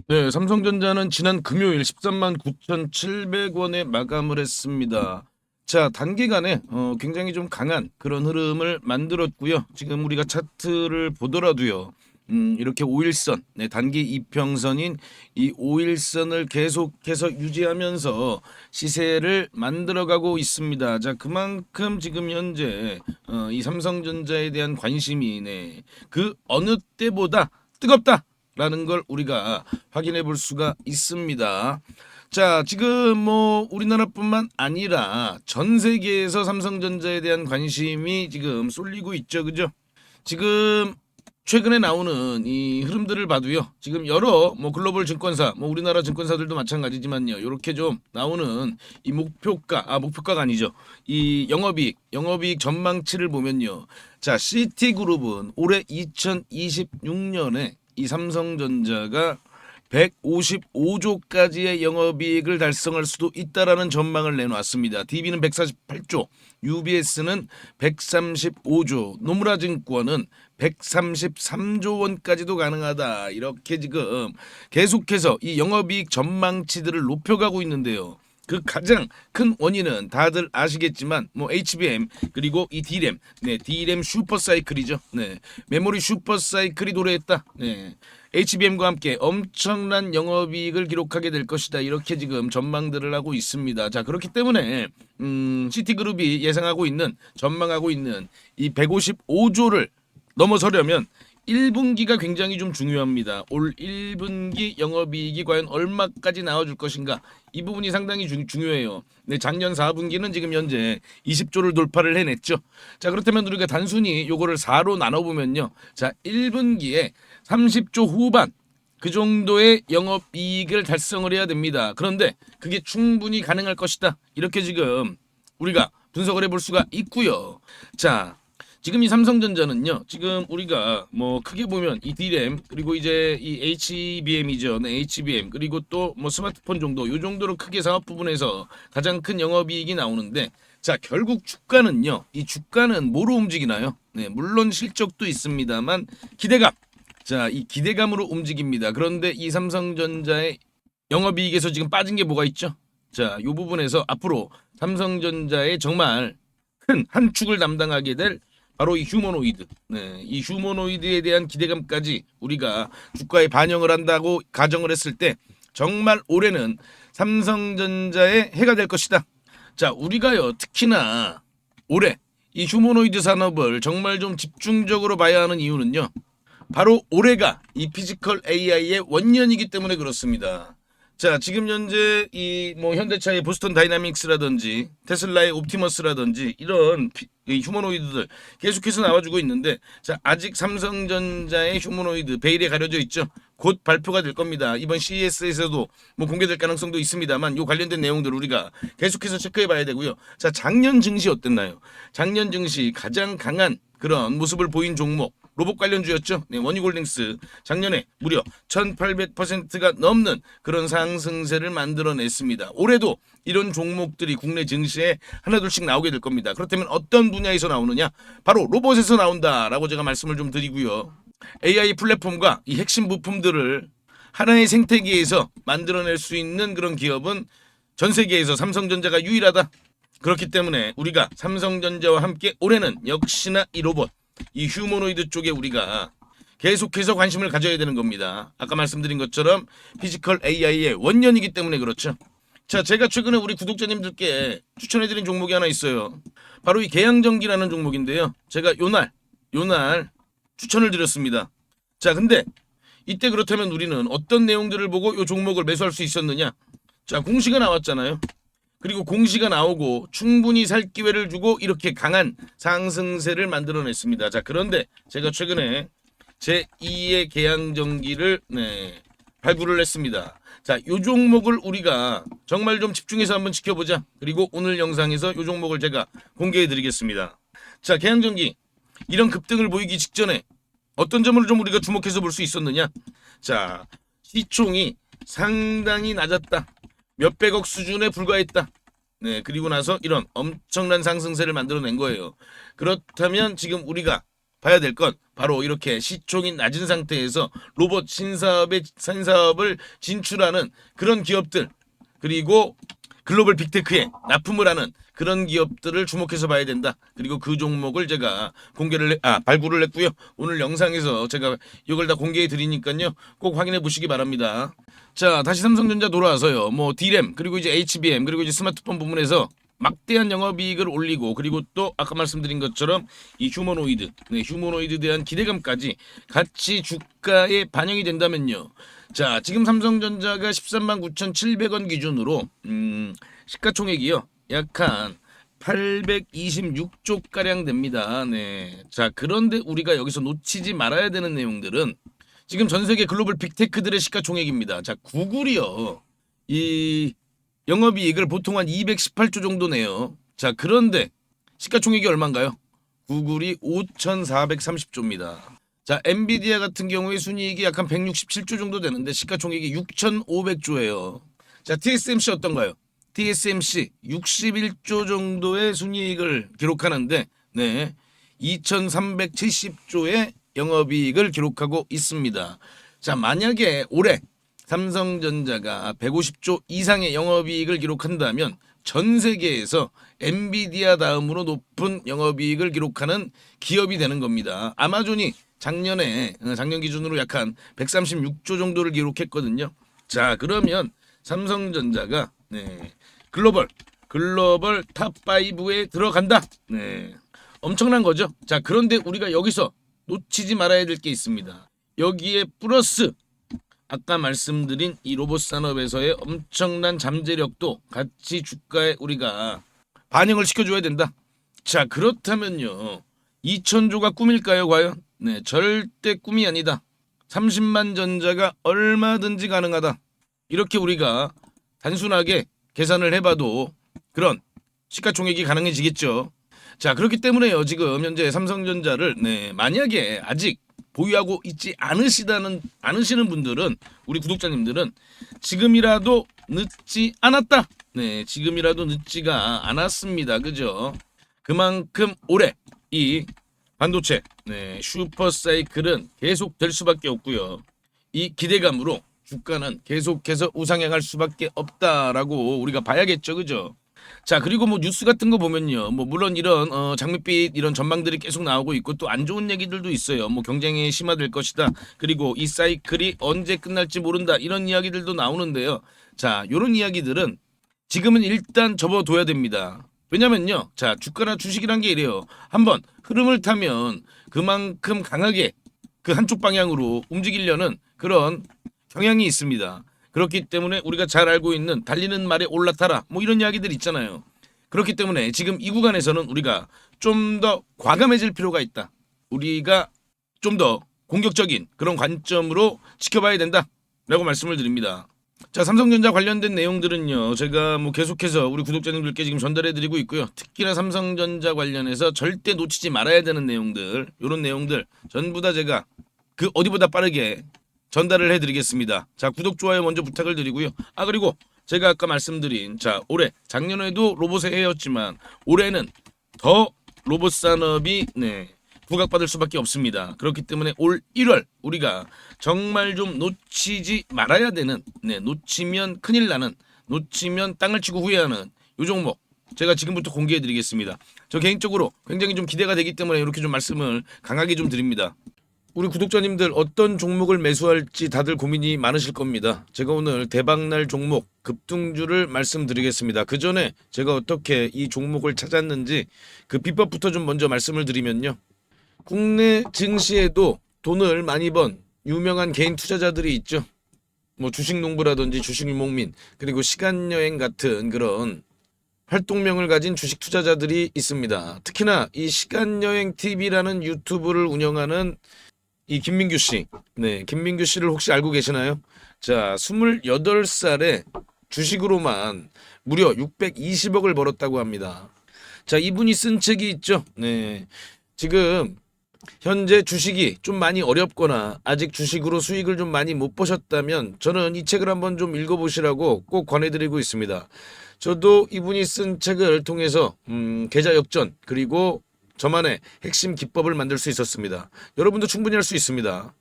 네, 삼성전자는 지난 금요일 13만 9,700원에 마감을 했습니다. 자, 단기간에 굉장히 좀 강한 그런 흐름을 만들었고요. 지금 우리가 차트를 보더라도요. 이렇게 5일선, 네, 단기 이평선인 이 5일선을 계속해서 유지하면서 시세를 만들어가고 있습니다. 자, 그만큼 지금 현재 이 삼성전자에 대한 관심이 그 어느 때보다 뜨겁다. 라는 걸 우리가 확인해 볼 수가 있습니다. 자, 지금 뭐 우리나라뿐만 아니라 전 세계에서 삼성전자에 대한 관심이 지금 쏠리고 있죠. 그죠? 지금 최근에 나오는 이 흐름들을 봐도요. 지금 여러 뭐 글로벌 증권사, 뭐 우리나라 증권사들도 마찬가지지만요. 이렇게 좀 나오는 이 목표가가 아니죠. 이 영업이익 전망치를 보면요. 자, 시티그룹은 올해 2026년에 이 삼성전자가 155조까지의 영업이익을 달성할 수도 있다라는 전망을 내놓았습니다. DB는 148조, UBS는 135조, 노무라증권은 133조 원까지도 가능하다. 이렇게 지금 계속해서 이 영업이익 전망치들을 높여가고 있는데요. 그 가장 큰 원인은 다들 아시겠지만 뭐 HBM 그리고 이 D램, 네, D램 슈퍼사이클이죠. 네, 메모리 슈퍼사이클이 도래했다. 네, HBM과 함께 엄청난 영업이익을 기록하게 될 것이다. 이렇게 지금 전망들을 하고 있습니다. 자, 그렇기 때문에 시티그룹이 예상하고 있는 전망하고 있는 이 155조를 넘어서려면 1분기가 굉장히 좀 중요합니다. 올 1분기 영업이익이 과연 얼마까지 나와줄 것인가? 이 부분이 상당히 중요해요. 네, 작년 4분기는 지금 현재 20조를 돌파를 해냈죠. 자, 그렇다면 우리가 단순히 요거를 4로 나눠보면요. 자, 1분기에 30조 후반 그 정도의 영업이익을 달성을 해야 됩니다. 그런데 그게 충분히 가능할 것이다. 이렇게 지금 우리가 분석을 해볼 수가 있고요. 자, 지금 이 삼성전자는요. 지금 우리가 뭐 크게 보면 이 D램 그리고 이제 이 HBM이죠. 네, HBM 그리고 또 뭐 스마트폰 정도 요 정도로 크게 사업 부분에서 가장 큰 영업이익이 나오는데 자, 결국 주가는요. 이 주가는 뭐로 움직이나요? 네, 물론 실적도 있습니다만 기대감. 자, 이 기대감으로 움직입니다. 그런데 이 삼성전자의 영업이익에서 지금 빠진 게 뭐가 있죠? 자, 이 부분에서 앞으로 삼성전자의 정말 큰 한 축을 담당하게 될 바로 이 휴머노이드. 네, 이 휴머노이드에 대한 기대감까지 우리가 주가에 반영을 한다고 가정을 했을 때 정말 올해는 삼성전자의 해가 될 것이다. 자, 우리가요 특히나 올해 이 휴머노이드 산업을 정말 좀 집중적으로 봐야 하는 이유는요. 바로 올해가 이 피지컬 AI의 원년이기 때문에 그렇습니다. 자, 지금 현재 이 뭐 현대차의 보스턴 다이나믹스라든지 테슬라의 옵티머스라든지 이런 이 휴머노이드들 계속해서 나와주고 있는데 자, 아직 삼성전자의 휴머노이드 베일에 가려져 있죠. 곧 발표가 될 겁니다. 이번 CES에서도 뭐 공개될 가능성도 있습니다만 요 관련된 내용들 우리가 계속해서 체크해 봐야 되고요. 자, 작년 증시 어땠나요? 작년 증시 가장 강한 그런 모습을 보인 종목 로봇 관련주였죠. 네, 원희골딩스 작년에 무려 1800%가 넘는 그런 상승세를 만들어냈습니다. 올해도 이런 종목들이 국내 증시에 하나둘씩 나오게 될 겁니다. 그렇다면 어떤 분야에서 나오느냐? 바로 로봇에서 나온다라고 제가 말씀을 좀 드리고요. AI 플랫폼과 이 핵심 부품들을 하나의 생태계에서 만들어낼 수 있는 그런 기업은 전 세계에서 삼성전자가 유일하다. 그렇기 때문에 우리가 삼성전자와 함께 올해는 역시나 이 로봇 이 휴머노이드 쪽에 우리가 계속해서 관심을 가져야 되는 겁니다. 아까 말씀드린 것처럼 피지컬 AI의 원년이기 때문에 그렇죠. 자, 제가 최근에 우리 구독자님들께 추천해드린 종목이 하나 있어요. 바로 이 계양전기라는 종목인데요. 제가 요날 추천을 드렸습니다. 자, 근데 이때 그렇다면 우리는 어떤 내용들을 보고 이 종목을 매수할 수 있었느냐? 자, 공시가 나왔잖아요. 그리고 공시가 나오고 충분히 살 기회를 주고 이렇게 강한 상승세를 만들어냈습니다. 자, 그런데 제가 최근에 제 2의 계양전기를 발굴을 했습니다. 자, 요 종목을 우리가 정말 좀 집중해서 한번 지켜보자. 그리고 오늘 영상에서 요 종목을 제가 공개해 드리겠습니다. 자, 계양전기 이런 급등을 보이기 직전에 어떤 점을 좀 우리가 주목해서 볼 수 있었느냐? 자, 시총이 상당히 낮았다. 몇백억 수준에 불과했다. 네, 그리고 나서 이런 엄청난 상승세를 만들어낸 거예요. 그렇다면 지금 우리가 봐야 될 건 바로 이렇게 시총이 낮은 상태에서 로봇 신사업을 진출하는 그런 기업들, 그리고 글로벌 빅테크에 납품을 하는 그런 기업들을 주목해서 봐야 된다. 그리고 그 종목을 제가 발굴을 했고요. 오늘 영상에서 제가 이걸 다 공개해 드리니까요. 꼭 확인해 보시기 바랍니다. 자, 다시 삼성전자 돌아와서요. 뭐 D램, 그리고 이제 HBM, 그리고 이제 스마트폰 부문에서 막대한 영업이익을 올리고, 그리고 또 아까 말씀드린 것처럼 이 휴머노이드 대한 기대감까지 같이 주가에 반영이 된다면요. 자, 지금 삼성전자가 13만 9,700원 기준으로 시가총액이요. 약 한 826조 가량 됩니다. 네. 자, 그런데 우리가 여기서 놓치지 말아야 되는 내용들은 지금 전 세계 글로벌 빅테크들의 시가총액입니다. 자, 구글이요. 이 영업이익을 보통 한 218조 정도 내요. 자, 그런데 시가총액이 얼마인가요? 구글이 5,430조입니다. 자, 엔비디아 같은 경우에 순이익이 약간 167조 정도 되는데 시가총액이 6,500조예요. 자, TSMC 어떤가요? TSMC 61조 정도의 순이익을 기록하는데, 네, 2,370조의 영업이익을 기록하고 있습니다. 자, 만약에 올해 삼성전자가 150조 이상의 영업이익을 기록한다면 전 세계에서 엔비디아 다음으로 높은 영업이익을 기록하는 기업이 되는 겁니다. 아마존이 작년 기준으로 약한 136조 정도를 기록했거든요. 자, 그러면 삼성전자가 글로벌 탑5에 들어간다. 네, 엄청난 거죠. 자, 그런데 우리가 여기서 놓치지 말아야 될 게 있습니다. 여기에 플러스 아까 말씀드린 이 로봇 산업에서의 엄청난 잠재력도 같이 주가에 우리가 반영을 시켜줘야 된다. 자, 그렇다면요, 2,000조가 꿈일까요 과연? 네, 절대 꿈이 아니다. 30만 전자가 얼마든지 가능하다. 이렇게 우리가 단순하게 계산을 해봐도 그런 시가총액이 가능해지겠죠. 자, 그렇기 때문에요, 지금 현재 삼성전자를 만약에 아직 보유하고 있지 않으시는 분들은, 우리 구독자님들은 지금이라도 늦지 않았다. 네, 지금이라도 늦지가 않았습니다. 그죠? 그만큼 올해 이 반도체 슈퍼사이클은 계속될 수밖에 없고요. 이 기대감으로 주가는 계속해서 우상향할 수밖에 없다라고 우리가 봐야겠죠. 그죠? 자, 그리고 뭐 뉴스 같은 거 보면요, 뭐 물론 이런 장밋빛 이런 전망들이 계속 나오고 있고, 또 안 좋은 얘기들도 있어요. 뭐 경쟁이 심화될 것이다, 그리고 이 사이클이 언제 끝날지 모른다, 이런 이야기들도 나오는데요. 자, 이런 이야기들은 지금은 일단 접어둬야 됩니다. 왜냐면요, 자, 주가나 주식이란 게 이래요. 한번 흐름을 타면 그만큼 강하게 그 한쪽 방향으로 움직이려는 그런 경향이 있습니다. 그렇기 때문에 우리가 잘 알고 있는 달리는 말에 올라타라, 뭐 이런 이야기들 있잖아요. 그렇기 때문에 지금 이 구간에서는 우리가 좀 더 과감해질 필요가 있다. 우리가 좀 더 공격적인 그런 관점으로 지켜봐야 된다라고 말씀을 드립니다. 자, 삼성전자 관련된 내용들은요, 제가 뭐 계속해서 우리 구독자님들께 지금 전달해드리고 있고요. 특히나 삼성전자 관련해서 절대 놓치지 말아야 되는 내용들, 이런 내용들 전부 다 제가 그 어디보다 빠르게 전달을 해드리겠습니다. 자, 구독, 좋아요 먼저 부탁을 드리고요. 그리고 제가 아까 말씀드린, 자, 올해 작년에도 로봇의 해였지만 올해는 더 로봇 산업이 부각받을 수밖에 없습니다. 그렇기 때문에 올 1월 우리가 정말 좀 놓치지 말아야 되는, 놓치면 큰일 나는, 놓치면 땅을 치고 후회하는 요 종목 제가 지금부터 공개해드리겠습니다. 저 개인적으로 굉장히 좀 기대가 되기 때문에 이렇게 좀 말씀을 강하게 좀 드립니다. 우리 구독자님들 어떤 종목을 매수할지 다들 고민이 많으실 겁니다. 제가 오늘 대박날 종목 급등주를 말씀드리겠습니다. 그 전에 제가 어떻게 이 종목을 찾았는지 그 비법부터 좀 먼저 말씀을 드리면요. 국내 증시에도 돈을 많이 번 유명한 개인 투자자들이 있죠. 뭐 주식농부라든지 주식유목민, 그리고 시간여행 같은 그런 활동명을 가진 주식 투자자들이 있습니다. 특히나 이 시간여행 TV라는 유튜브를 운영하는 이 김민규 씨, 김민규 씨를 혹시 알고 계시나요? 자, 28살에 주식으로만 무려 620억을 벌었다고 합니다. 자, 이분이 쓴 책이 있죠. 지금 현재 주식이 좀 많이 어렵거나 아직 주식으로 수익을 좀 많이 못 보셨다면 저는 이 책을 한번 좀 읽어보시라고 꼭 권해드리고 있습니다. 저도 이분이 쓴 책을 통해서 계좌 역전, 그리고 저만의 핵심 기법을 만들 수 있었습니다. 여러분도 충분히 할 수 있습니다.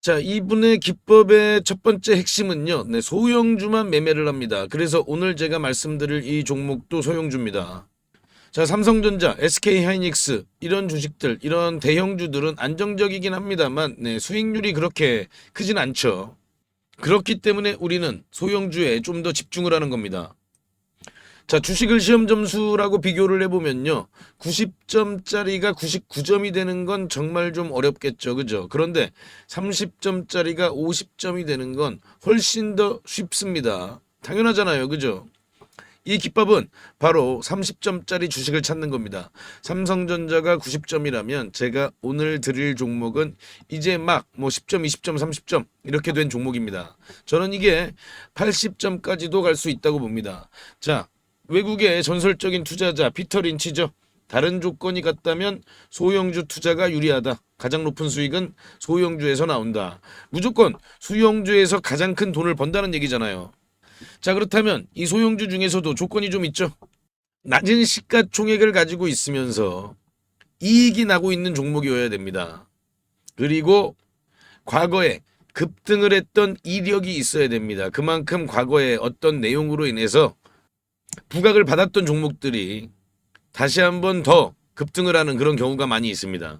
자, 이분의 기법의 첫 번째 핵심은요. 소형주만 매매를 합니다. 그래서 오늘 제가 말씀드릴 이 종목도 소형주입니다. 자, 삼성전자, SK하이닉스 이런 주식들, 이런 대형주들은 안정적이긴 합니다만 수익률이 그렇게 크진 않죠. 그렇기 때문에 우리는 소형주에 좀 더 집중을 하는 겁니다. 자, 주식을 시험 점수라고 비교를 해보면요. 90점짜리가 99점이 되는 건 정말 좀 어렵겠죠. 그죠? 그런데 30점짜리가 50점이 되는 건 훨씬 더 쉽습니다. 당연하잖아요. 그죠? 이 기법은 바로 30점짜리 주식을 찾는 겁니다. 삼성전자가 90점이라면 제가 오늘 드릴 종목은 이제 막 10점, 20점, 30점 이렇게 된 종목입니다. 저는 이게 80점까지도 갈 수 있다고 봅니다. 자, 외국의 전설적인 투자자 피터 린치죠. 다른 조건이 같다면 소형주 투자가 유리하다. 가장 높은 수익은 소형주에서 나온다. 무조건 소형주에서 가장 큰 돈을 번다는 얘기잖아요. 자, 그렇다면 이 소형주 중에서도 조건이 좀 있죠. 낮은 시가총액을 가지고 있으면서 이익이 나고 있는 종목이어야 됩니다. 그리고 과거에 급등을 했던 이력이 있어야 됩니다. 그만큼 과거에 어떤 내용으로 인해서 부각을 받았던 종목들이 다시 한번 더 급등을 하는 그런 경우가 많이 있습니다.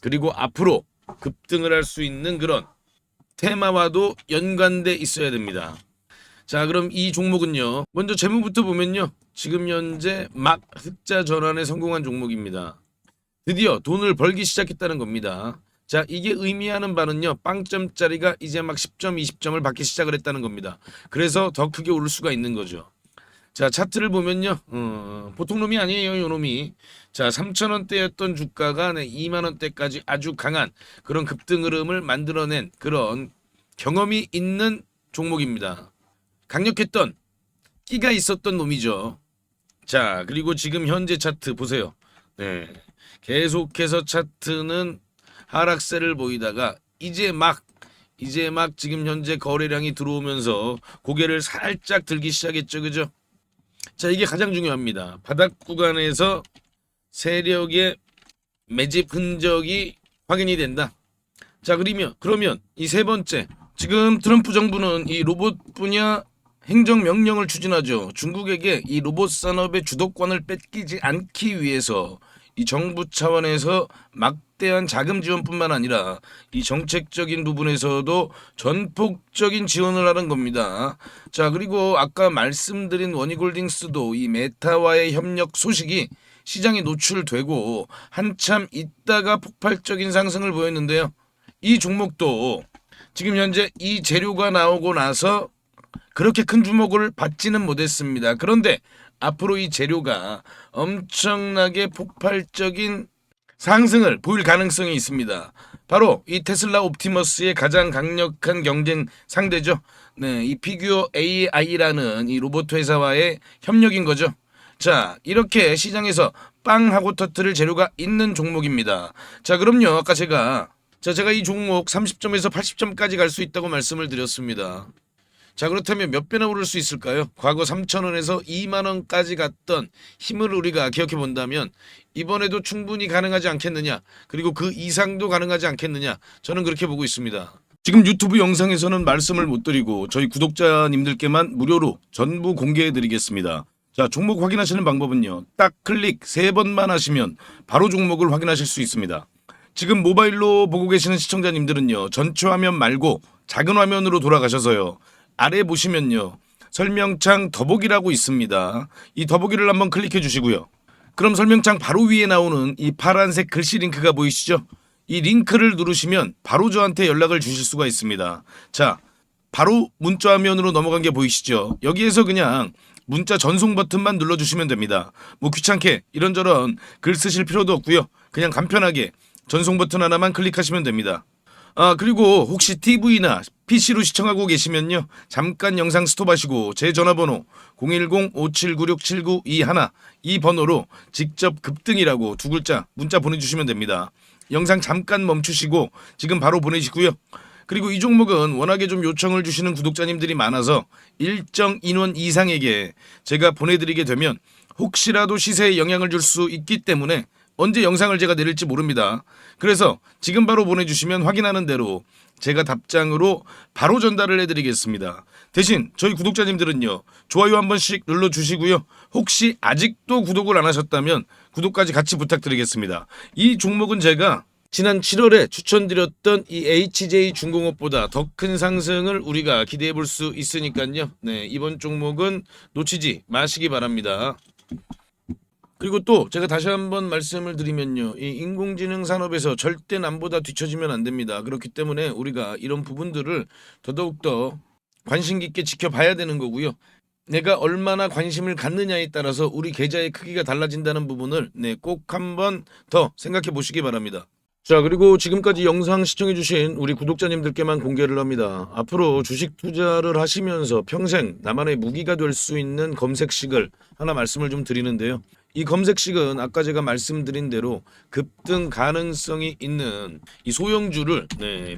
그리고 앞으로 급등을 할 수 있는 그런 테마와도 연관돼 있어야 됩니다. 자, 그럼 이 종목은요. 먼저 재무부터 보면요. 지금 현재 막 흑자 전환에 성공한 종목입니다. 드디어 돈을 벌기 시작했다는 겁니다. 자, 이게 의미하는 바는요. 빵점짜리가 이제 막 10점, 20점을 받기 시작을 했다는 겁니다. 그래서 더 크게 오를 수가 있는 거죠. 자, 차트를 보면요. 보통 놈이 아니에요. 요 놈이. 자, 3,000원대였던 주가가 2만원대까지 아주 강한 그런 급등 흐름을 만들어낸 그런 경험이 있는 종목입니다. 강력했던 끼가 있었던 놈이죠. 자, 그리고 지금 현재 차트 보세요. 네, 계속해서 차트는 하락세를 보이다가 이제 막 지금 현재 거래량이 들어오면서 고개를 살짝 들기 시작했죠. 그죠? 자, 이게 가장 중요합니다. 바닥 구간에서 세력의 매집 흔적이 확인이 된다. 자, 그러면 이 세 번째, 지금 트럼프 정부는 이 로봇 분야 행정명령을 추진하죠. 중국에게 이 로봇 산업의 주도권을 뺏기지 않기 위해서 이 정부 차원에서 막대한 자금 지원뿐만 아니라 이 정책적인 부분에서도 전폭적인 지원을 하는 겁니다. 자, 그리고 아까 말씀드린 원희골딩스도 이 메타와의 협력 소식이 시장에 노출되고 한참 있다가 폭발적인 상승을 보였는데요. 이 종목도 지금 현재 이 재료가 나오고 나서 그렇게 큰 주목을 받지는 못했습니다. 그런데 앞으로 이 재료가 엄청나게 폭발적인 상승을 보일 가능성이 있습니다. 바로 이 테슬라 옵티머스의 가장 강력한 경쟁 상대죠. 네, 이 피규어 AI라는 이 로봇 회사와의 협력인 거죠. 자, 이렇게 시장에서 빵하고 터트릴 재료가 있는 종목입니다. 자, 그럼요. 아까 제가 이 종목 30점에서 80점까지 갈 수 있다고 말씀을 드렸습니다. 자, 그렇다면 몇 배나 오를 수 있을까요? 과거 3,000원에서 2만원까지 갔던 힘을 우리가 기억해 본다면 이번에도 충분히 가능하지 않겠느냐, 그리고 그 이상도 가능하지 않겠느냐, 저는 그렇게 보고 있습니다. 지금 유튜브 영상에서는 말씀을 못 드리고 저희 구독자님들께만 무료로 전부 공개해 드리겠습니다. 자, 종목 확인하시는 방법은요. 딱 클릭 3번만 하시면 바로 종목을 확인하실 수 있습니다. 지금 모바일로 보고 계시는 시청자님들은요. 전체 화면 말고 작은 화면으로 돌아가셔서요. 아래 보시면요. 설명창 더보기라고 있습니다. 이 더보기를 한번 클릭해 주시고요. 그럼 설명창 바로 위에 나오는 이 파란색 글씨 링크가 보이시죠? 이 링크를 누르시면 바로 저한테 연락을 주실 수가 있습니다. 자, 바로 문자 화면으로 넘어간 게 보이시죠? 여기에서 그냥 문자 전송 버튼만 눌러주시면 됩니다. 뭐 귀찮게 이런저런 글 쓰실 필요도 없고요. 그냥 간편하게 전송 버튼 하나만 클릭하시면 됩니다. 아, 그리고 혹시 TV나 PC로 시청하고 계시면요. 잠깐 영상 스톱하시고 제 전화번호 010-5796-7921 이 번호로 직접 급등이라고 2글자 문자 보내주시면 됩니다. 영상 잠깐 멈추시고 지금 바로 보내시고요. 그리고 이 종목은 워낙에 좀 요청을 주시는 구독자님들이 많아서 일정 인원 이상에게 제가 보내드리게 되면 혹시라도 시세에 영향을 줄 수 있기 때문에 언제 영상을 제가 내릴지 모릅니다. 그래서 지금 바로 보내주시면 확인하는 대로 제가 답장으로 바로 전달을 해드리겠습니다. 대신 저희 구독자님들은요, 좋아요 한 번씩 눌러주시고요. 혹시 아직도 구독을 안 하셨다면 구독까지 같이 부탁드리겠습니다. 이 종목은 제가 지난 7월에 추천드렸던 이 HJ중공업보다 더 큰 상승을 우리가 기대해 볼 수 있으니까요. 네, 이번 종목은 놓치지 마시기 바랍니다. 그리고 또 제가 다시 한번 말씀을 드리면요, 이 인공지능 산업에서 절대 남보다 뒤처지면 안 됩니다. 그렇기 때문에 우리가 이런 부분들을 더더욱더 관심 깊게 지켜봐야 되는 거고요. 내가 얼마나 관심을 갖느냐에 따라서 우리 계좌의 크기가 달라진다는 부분을 꼭 한번 더 생각해 보시기 바랍니다. 자, 그리고 지금까지 영상 시청해주신 우리 구독자님들께만 공개를 합니다. 앞으로 주식 투자를 하시면서 평생 나만의 무기가 될 수 있는 검색식을 하나 말씀을 좀 드리는데요. 이 검색식은 아까 제가 말씀드린 대로 급등 가능성이 있는 이 소형주를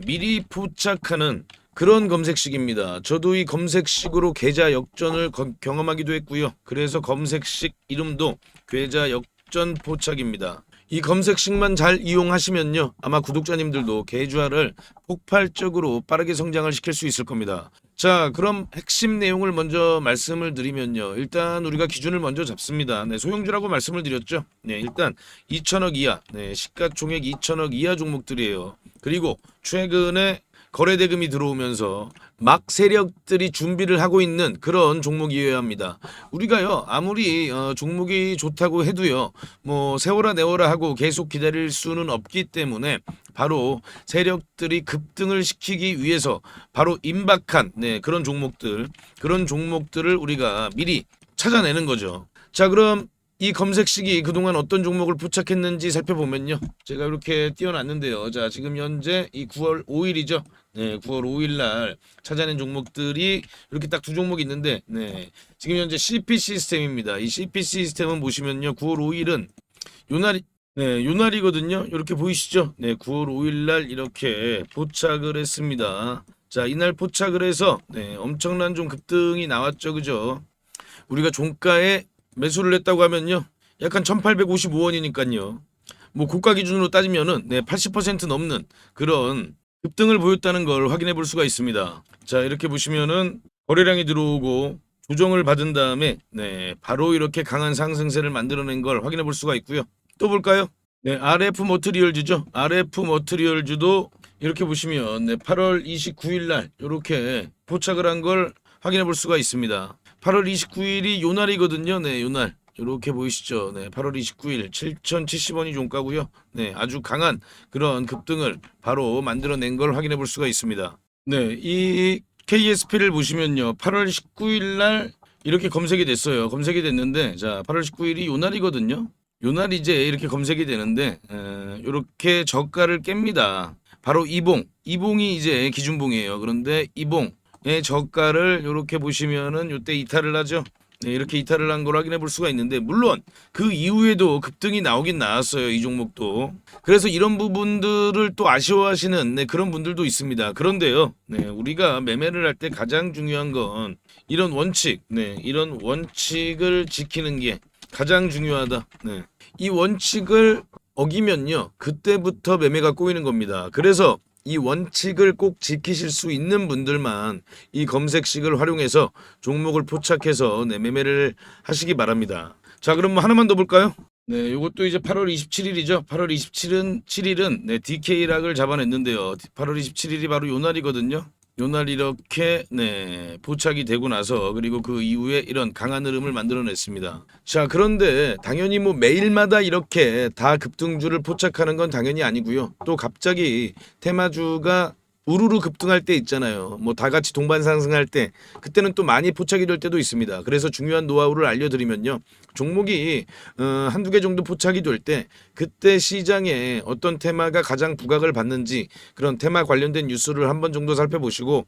미리 포착하는 그런 검색식입니다. 저도 이 검색식으로 계좌 역전을 경험하기도 했고요. 그래서 검색식 이름도 계좌 역전 포착입니다. 이 검색식만 잘 이용하시면요, 아마 구독자님들도 계좌를 폭발적으로 빠르게 성장을 시킬 수 있을 겁니다. 자, 그럼 핵심 내용을 먼저 말씀을 드리면요, 일단 우리가 기준을 먼저 잡습니다. 소형주라고 말씀을 드렸죠. 일단 2천억 이하, 시가총액 2천억 이하 종목들이에요. 그리고 최근에 거래대금이 들어오면서 막 세력들이 준비를 하고 있는 그런 종목이어야 합니다. 우리가요, 아무리 종목이 좋다고 해도요, 뭐 세워라 내워라 하고 계속 기다릴 수는 없기 때문에 바로 세력들이 급등을 시키기 위해서 바로 임박한 그런 종목들을 우리가 미리 찾아내는 거죠. 자, 그럼 이 검색식이 그동안 어떤 종목을 포착했는지 살펴보면요, 제가 이렇게 띄워놨는데요. 자, 지금 현재 이 9월 5일이죠. 9월 5일 날 찾아낸 종목들이 이렇게 딱 두 종목이 있는데, 지금 현재 CP 시스템입니다. 이 CP 시스템은 보시면요, 9월 5일은 요날이거든요. 이렇게 보이시죠? 9월 5일 날 이렇게 포착을 했습니다. 자, 이날 포착을 해서 엄청난 좀 급등이 나왔죠, 그죠? 우리가 종가에 매수를 했다고 하면요, 약간 1855원이니까요. 뭐 고가 기준으로 따지면은 80% 넘는 그런 급등을 보였다는 걸 확인해 볼 수가 있습니다. 자, 이렇게 보시면은 거래량이 들어오고 조정을 받은 다음에 바로 이렇게 강한 상승세를 만들어낸 걸 확인해 볼 수가 있고요. 또 볼까요? RF 머티리얼즈죠. RF 머티리얼즈도 이렇게 보시면 8월 29일 날 이렇게 포착을 한 걸 확인해 볼 수가 있습니다. 8월 29일이 요날이거든요. 요날. 이렇게 보이시죠? 8월 29일 7,070원이 종가고요. 아주 강한 그런 급등을 바로 만들어낸 걸 확인해 볼 수가 있습니다. 이 KSP를 보시면요, 8월 19일 날 이렇게 검색이 됐어요. 검색이 됐는데, 자, 8월 19일이 요날이거든요. 요날 이제 이렇게 검색이 되는데, 이렇게 저가를 깹니다. 바로 이봉이 이제 기준봉이에요. 그런데 이봉의 저가를 이렇게 보시면은 이때 이탈을 하죠. 이렇게 이탈을 한 걸 확인해 볼 수가 있는데, 물론 그 이후에도 급등이 나오긴 나왔어요, 이 종목도. 그래서 이런 부분들을 또 아쉬워하시는 그런 분들도 있습니다. 그런데요, 우리가 매매를 할 때 가장 중요한 건 이런 이런 원칙을 지키는 게 가장 중요하다. 이 원칙을 어기면요, 그때부터 매매가 꼬이는 겁니다. 그래서 이 원칙을 꼭 지키실 수 있는 분들만 이 검색식을 활용해서 종목을 포착해서 매매를 하시기 바랍니다. 자, 그럼 뭐 하나만 더 볼까요? 요것도 이제 8월 27일이죠. 8월 27일은 DK락을 잡아냈는데요. 8월 27일이 바로 요날이거든요. 요날 이렇게 포착이 되고 나서, 그리고 그 이후에 이런 강한 흐름을 만들어냈습니다. 자, 그런데 당연히 뭐 매일마다 이렇게 다 급등주를 포착하는 건 당연히 아니고요. 또 갑자기 테마주가 우르르 급등할 때 있잖아요. 뭐 다 같이 동반 상승할 때, 그때는 또 많이 포착이 될 때도 있습니다. 그래서 중요한 노하우를 알려드리면요, 종목이 한두 개 정도 포착이 될 때 그때 시장에 어떤 테마가 가장 부각을 받는지, 그런 테마 관련된 뉴스를 한 번 정도 살펴보시고,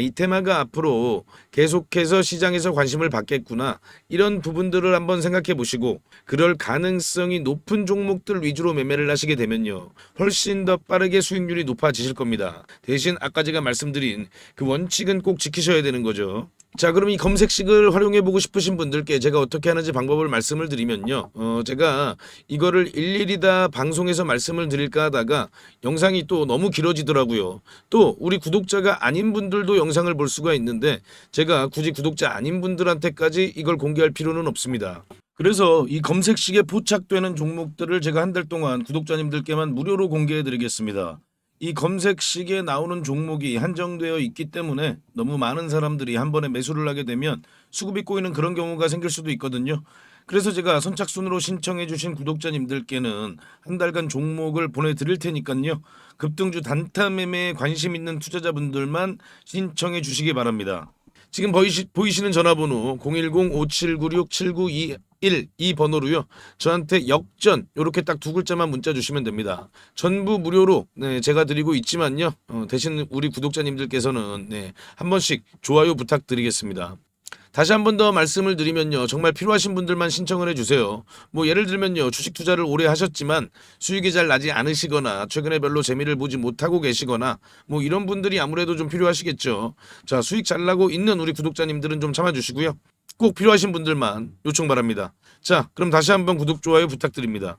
이 테마가 앞으로 계속해서 시장에서 관심을 받겠구나, 이런 부분들을 한번 생각해 보시고, 그럴 가능성이 높은 종목들 위주로 매매를 하시게 되면요, 훨씬 더 빠르게 수익률이 높아지실 겁니다. 대신 아까 제가 말씀드린 그 원칙은 꼭 지키셔야 되는 거죠. 자, 그럼 이 검색식을 활용해 보고 싶으신 분들께 제가 어떻게 하는지 방법을 말씀을 드리면요. 제가 이거를 일일이 다 방송에서 말씀을 드릴까 하다가 영상이 또 너무 길어지더라고요. 또 우리 구독자가 아닌 분들도 영상을 볼 수가 있는데 제가 굳이 구독자 아닌 분들한테까지 이걸 공개할 필요는 없습니다. 그래서 이 검색식에 포착되는 종목들을 제가 한 달 동안 구독자님들께만 무료로 공개해 드리겠습니다. 이 검색식에 나오는 종목이 한정되어 있기 때문에 너무 많은 사람들이 한 번에 매수를 하게 되면 수급이 꼬이는 그런 경우가 생길 수도 있거든요. 그래서 제가 선착순으로 신청해 주신 구독자님들께는 한 달간 종목을 보내드릴 테니까요. 급등주 단타 매매에 관심 있는 투자자분들만 신청해 주시기 바랍니다. 지금 보이시는 전화번호 010-5796-7921 이 번호로요. 저한테 역전 이렇게 딱 두 글자만 문자 주시면 됩니다. 전부 무료로 제가 드리고 있지만요. 대신 우리 구독자님들께서는 한 번씩 좋아요 부탁드리겠습니다. 다시 한 번 더 말씀을 드리면요. 정말 필요하신 분들만 신청을 해주세요. 뭐 예를 들면요. 주식 투자를 오래 하셨지만 수익이 잘 나지 않으시거나 최근에 별로 재미를 보지 못하고 계시거나 뭐 이런 분들이 아무래도 좀 필요하시겠죠. 자, 수익 잘 나고 있는 우리 구독자님들은 좀 참아주시고요. 꼭 필요하신 분들만 요청 바랍니다. 자, 그럼 다시 한번 구독, 좋아요 부탁드립니다.